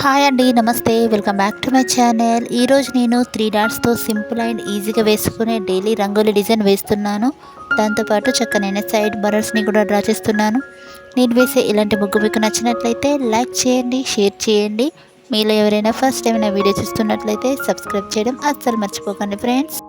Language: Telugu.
హాయ్ అండి, నమస్తే. Welcome back to my channel. ఈరోజు నేను 3 డాట్స్తో సింపుల్ అండ్ ఈజీగా వేసుకునే డైలీ రంగోలీ డిజైన్ వేస్తున్నాను. దాంతోపాటు చక్కనైన సైడ్ బర్డర్స్ని కూడా డ్రా చేస్తున్నాను. నేను వేసే ఇలాంటి ముగ్గు మీకు నచ్చినట్లయితే లైక్ చేయండి, షేర్ చేయండి. మీలో ఎవరైనా ఫస్ట్ టైం నా వీడియో చూస్తున్నట్లయితే సబ్స్క్రైబ్ చేయడం అస్సలు మర్చిపోకండి ఫ్రెండ్స్.